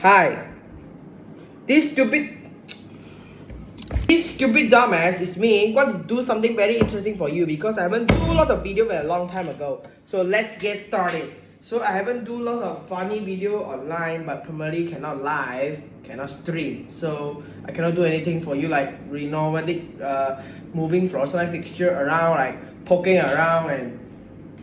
Hi. This stupid this stupid dumbass is me. Want to do something very interesting for you because I haven't do a lot of video a long time ago. So let's get started. So I haven't do lots of funny video online, but primarily cannot live, cannot stream. So I cannot do anything for you like renovating, moving fluorescent fixture around, like poking around and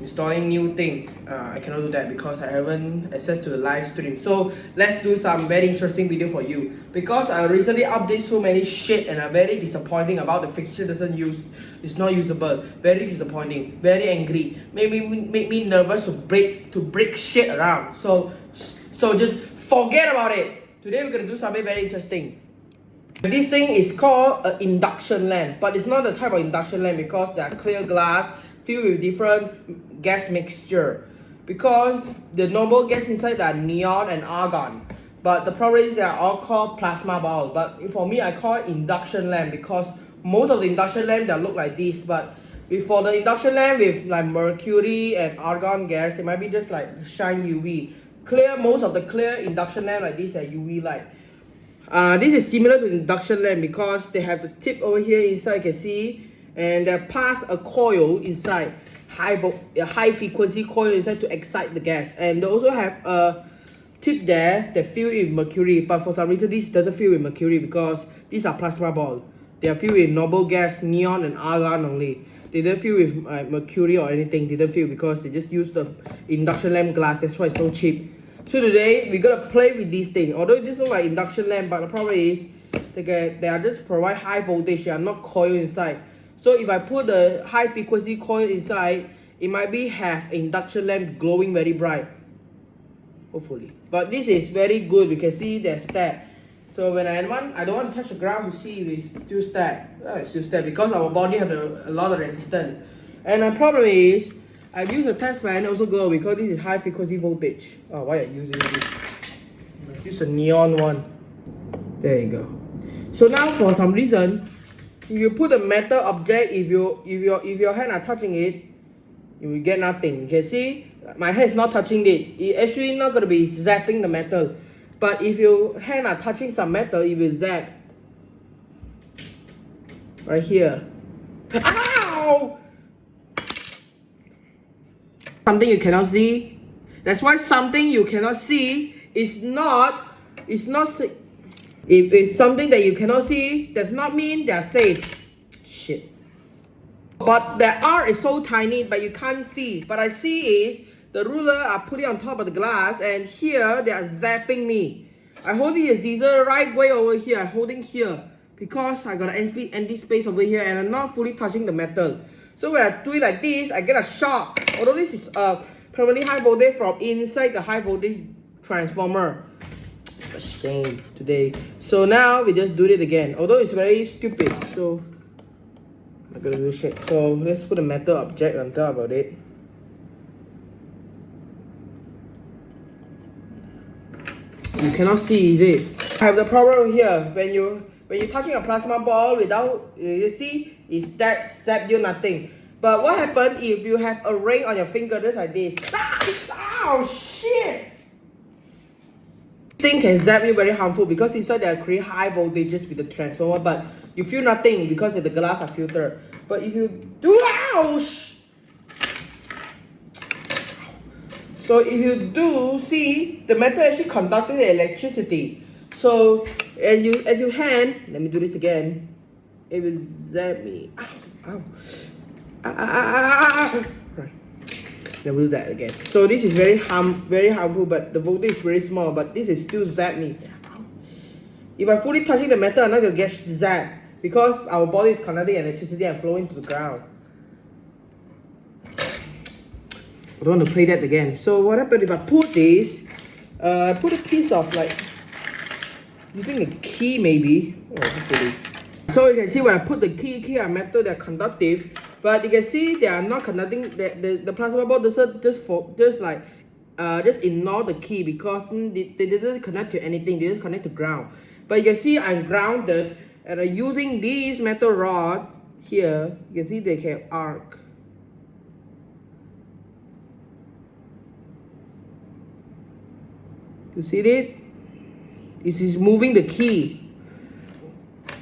installing new thing. I cannot do that because I haven't access to the live stream. So let's do some very interesting video for you because I recently update so many shit and I'm very disappointing about the fixture doesn't use. It's not usable. Very disappointing. Very angry. Make me nervous to break shit around. So just forget about it. Today we're gonna do something very interesting. This thing is called an induction lamp, but it's not the type of induction lamp because they are clear glass filled with different gas mixture. Because the normal gas inside are neon and argon, but the problem is they are all called plasma balls. But for me, I call it induction lamp because most of the induction lamp that look like this. But for the induction lamp with like mercury and argon gas, it might be just like shine UV. Most of the clear induction lamp like this are UV light. This is similar to induction lamp because they have the tip over here inside, you can see, and they pass a coil inside, high frequency coil inside to excite the gas, and they also have a tip there that fill with mercury. But for some reason, this doesn't fill with mercury because these are plasma balls. They are filled with noble gas, neon, and argon only. They don't fill with mercury or anything. They don't fill because they just use the induction lamp glass. That's why it's so cheap. So today we're gonna play with this thing. Although this looks like induction lamp, but the problem is they are just provide high voltage. They are not coil inside. So if I put the high frequency coil inside, it might be have induction lamp glowing very bright. Hopefully, but this is very good. We can see they're stacked. So when I don't want to touch the ground to see if it's still stacked. It's still stacked because our body have a lot of resistance. And the problem is, I've used a test fan also glow because this is high frequency voltage. Oh, why am I using this? Let's use a neon one. There you go. So now for some reason, if you put a metal object, if your hand are touching it, you will get nothing. You can see my hand is not touching it. It's actually not gonna be zapping the metal. But if your hand are touching some metal, it will zap. Right here. Ow! Something you cannot see. That's why something you cannot see is not. If it's something that you cannot see, does not mean they're safe. Shit. But the R is so tiny, but you can't see. But I see is the ruler I put it on top of the glass, and here they are zapping me. I'm holding the scissor right way over here. I'm holding here because I got an empty space over here, and I'm not fully touching the metal. So when I do it like this, I get a shock. Although this is permanently high voltage from inside the high voltage transformer. A shame today. So now we just do it again. Although it's very stupid. So I'm gonna do shit. So let's put a metal object on top of it. You cannot see, is it? I have the problem here. When you're touching a plasma ball without, you see, it's that zap you nothing. But what happens if you have a ring on your finger just like this? Oh shit! This thing can zap you very harmful because inside they create high voltages with the transformer, but you feel nothing because the glass are filtered. But if you do, ouch! So if you do see the metal actually conducting the electricity. So as you hand, let me do this again. It will zap me. Ow, ow. Right. Let me do that again. So this is very harmful, but the voltage is very small. But this is still zap me. If I fully touching the metal, I'm not gonna get zapped because our body is conducting electricity and flowing to the ground. I don't want to play that again. So what happens if I put this? Put a piece of like using a key maybe. Oh, hopefully. So you can see when I put the key are metal, they're conductive, but you can see they are not conducting. The plasma ball doesn't just ignore the key because they didn't connect to anything. They didn't connect to ground. But you can see I'm grounded and I'm using this metal rod here. You can see they can arc. You see it? It is moving the key,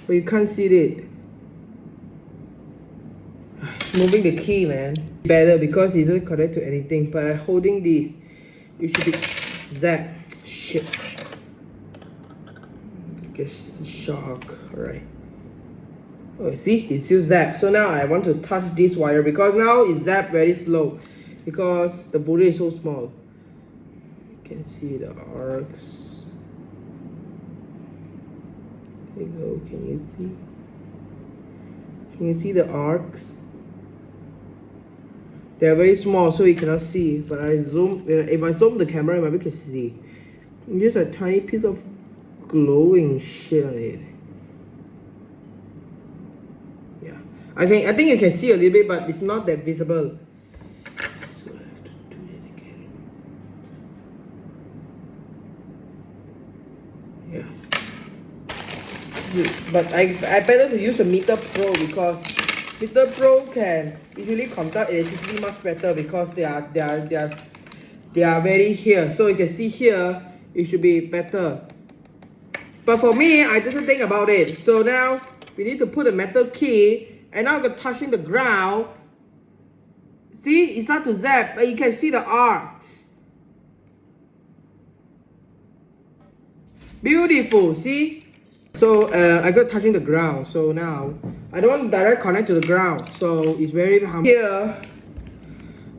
but you can't see it. It's moving the key, man. Better because it doesn't connect to anything. But holding this, it should be that shit. I guess shock. Alright. Oh, see, it still zapped. So now I want to touch this wire because now it's zapped very slow because the voltage is so small. You can see the arcs. There you go. Can you see? Can you see the arcs? They are very small, so you cannot see. But if I zoom the camera, maybe you can see. Just a tiny piece of glowing shit on it. Yeah, I think you can see a little bit, but it's not that visible. So I have to do it again. Yeah. But I better to use a Meter Pro because Meter Pro can usually conduct electricity much better because they are very here. So you can see here, it should be better. But for me, I didn't think about it. So now we need to put a metal key, and now I'm touching the ground. See, it's not to zap, but you can see the arcs. Beautiful, see? So I got touching the ground. So now I don't want direct connect to the ground. So it's very harmful. Here,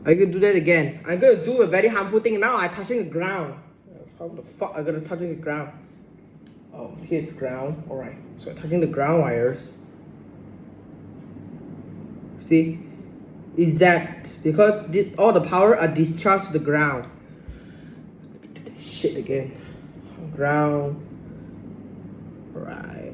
I could do that again. I'm gonna do a very harmful thing. Now I'm touching the ground. How the fuck I'm gonna touching the ground? Oh, here's ground. Alright. So I'm touching the ground wires. See? It's that because all the power are discharged to the ground. Let me do this shit again. Ground. Right.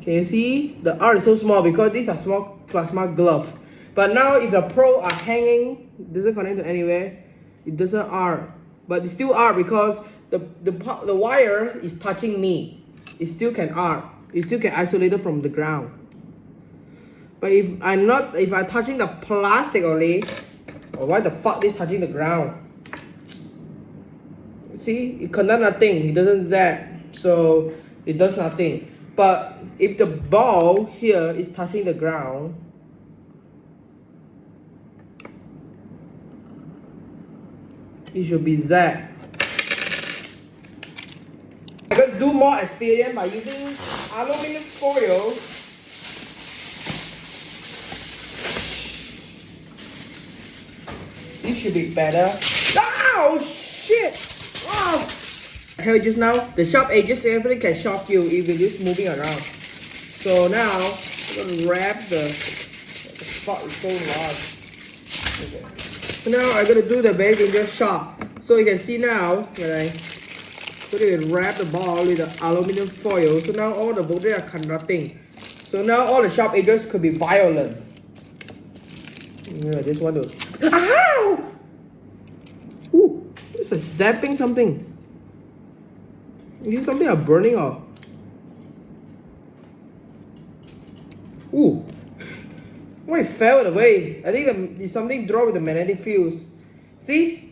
Can you see? The arc is so small because these are small plasma gloves. But now if the pro are hanging, it doesn't connect to anywhere, it doesn't arc. But it still arc because the wire is touching me. It still can arc. It still can isolate it from the ground. But if I'm touching the plastic only, or why the fuck is touching the ground? See, it conducts nothing. It doesn't zap, so it does nothing. But if the ball here is touching the ground, it should be zapped. I'm going to do more experience by using aluminum foil. This should be better. Oh shit! Oh! I heard just now, the sharp edges definitely can shock you if it is moving around. So now, I'm going to wrap the spot is so large. Okay. So now I'm going to do the very dangerous shot. So you can see now, when I wrap the ball with the aluminum foil. So now all the voltage are conducting. So now all the sharp edges could be violent. I just want to... Ow! Ooh, it's like zapping something. Is something are burning off? Ooh. Why it fell away? I think something dropped with the magnetic fields. See?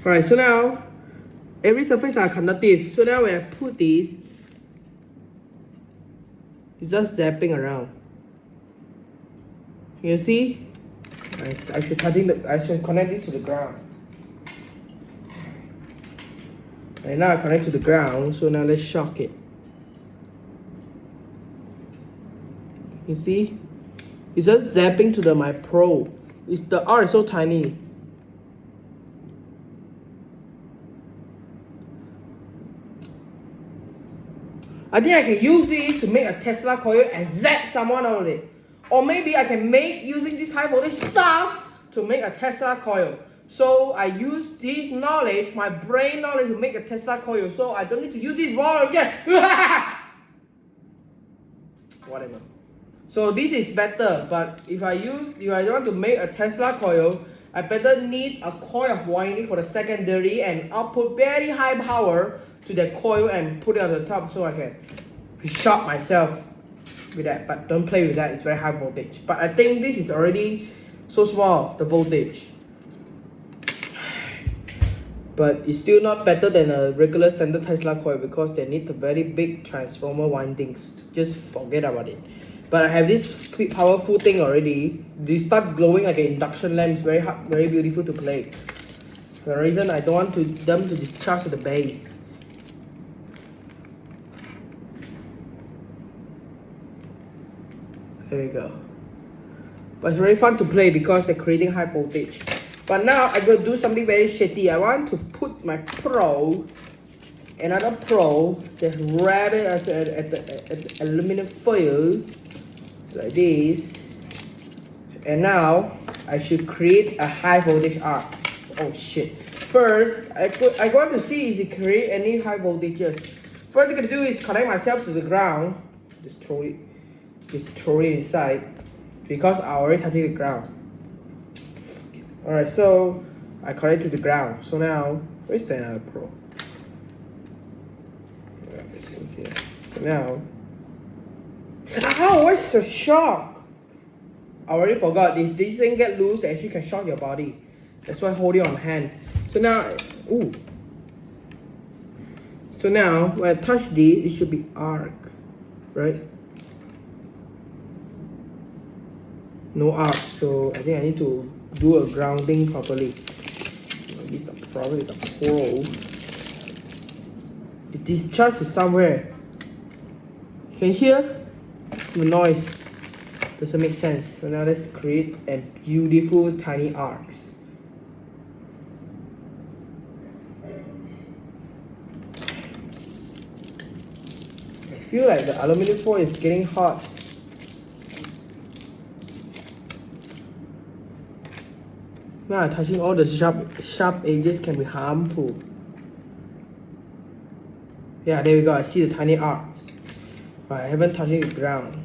Alright, so now every surface are conductive. So now when I put these, it's just zapping around. You see? I should connect this to the ground. And now I connect to the ground, so now let's shock it. You see? It's just zapping to my pro. The R is so tiny. I think I can use it to make a Tesla coil and zap someone out of it. Or maybe I can make using this high voltage stuff to make a Tesla coil. So I use this knowledge, my brain knowledge, to make a Tesla coil. So I don't need to use it wrong again. Whatever. So this is better. But if I want to make a Tesla coil, I better need a coil of winding for the secondary and output very high power to that coil and put it on the top so I can shock myself. with that, but don't play with that, it's very high voltage. But I think this is already so small, the voltage. But it's still not better than a regular standard Tesla coil because they need a very big transformer windings. Just forget about it. But I have this powerful thing already. They start glowing like an induction lamp. It's very beautiful to play. For the reason I don't want them to discharge to the base. There you go. But it's very fun to play because they're creating high voltage. But now I'm going to do something very shitty. I want to put my another Pro, just wrap it at the aluminum foil like this. And now I should create a high voltage arc. Oh shit. First, I want to see if it create any high voltages. First I'm going to do is connect myself to the ground. Just throw it inside because I already touching the ground. Alright, so I connect to the ground. So now, where's the another Pro? So now, ow, what's the shock? I already forgot. If this thing get loose, it actually can shock your body. That's why I hold it on hand. So now, ooh. So now, when I touch this, it should be arc, right? No arc, so I think I need to do a grounding properly. This is probably the Pro. It discharges somewhere. Can you hear the noise? Doesn't make sense. So now let's create a beautiful tiny arcs. I feel like the aluminum foil is getting hot. Now touching all the sharp edges can be harmful. Yeah, there we go. I see the tiny arcs. But I haven't touched the ground.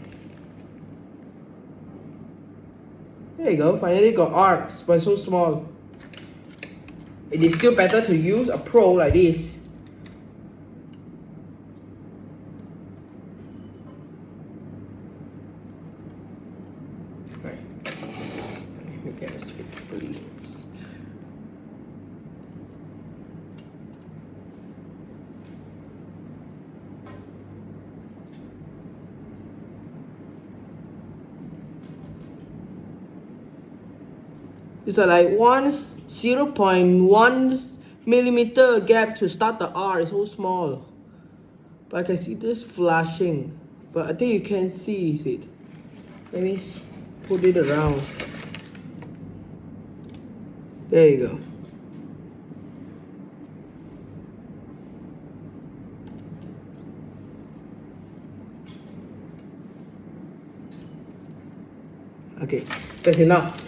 There you go. Finally got arcs, but so small. It is still better to use a Pro like this. Right. Let me get a switch, please. It's like 0.1 millimeter gap to start the R. It's so small. But I can see this flashing. But I think you can see it. Let me put it around. There you go. Okay, that's enough.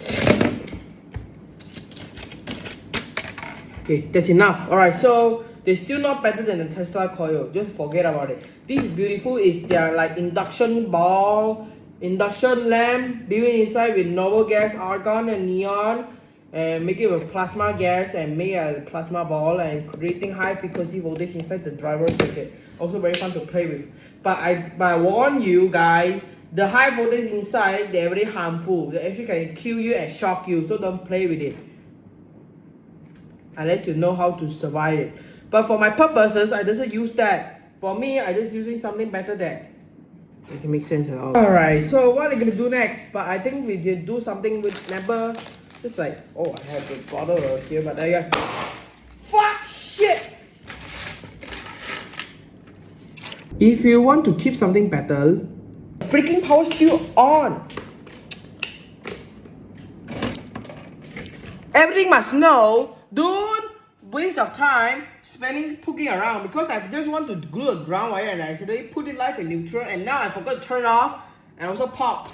Okay, that's enough. Alright, so they're still not better than the Tesla coil. Just forget about it. This is beautiful. It's their like induction ball, induction lamp built inside with noble gas, argon and neon, and make it with plasma gas and make a plasma ball and creating high frequency voltage inside the driver circuit. Also very fun to play with. But I warn you guys, the high voltage inside, they're very harmful. They actually can kill you and shock you. So don't play with it unless you know how to survive it. But for my purposes, I doesn't use that. For me, I just using something better than. Doesn't make sense at all. Alright, so what are we gonna do next? But I think we did do something with never. Just like, oh, I have the bottle here, but there you go. Fuck shit! If you want to keep something better, freaking power still on. Everything must know. Don't waste of time spending poking around because I just want to glue a ground wire and I accidentally put it live in neutral and now I forgot to turn off and also pop.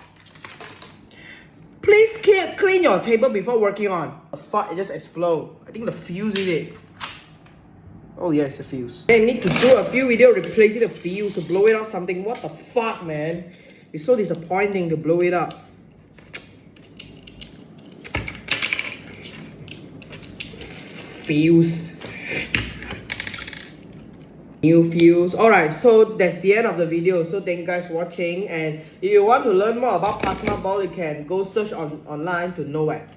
Please clean your table before working on. The fuck, it just explode. I think the fuse is it. Oh yeah, it's a fuse. I need to do a few videos replacing the fuse to blow it up something. What the fuck, man? It's so disappointing to blow it up. Fuse. new views. Alright, so that's the end of the video. So thank you guys for watching, and if you want to learn more about plasma ball, you can go search online to know it.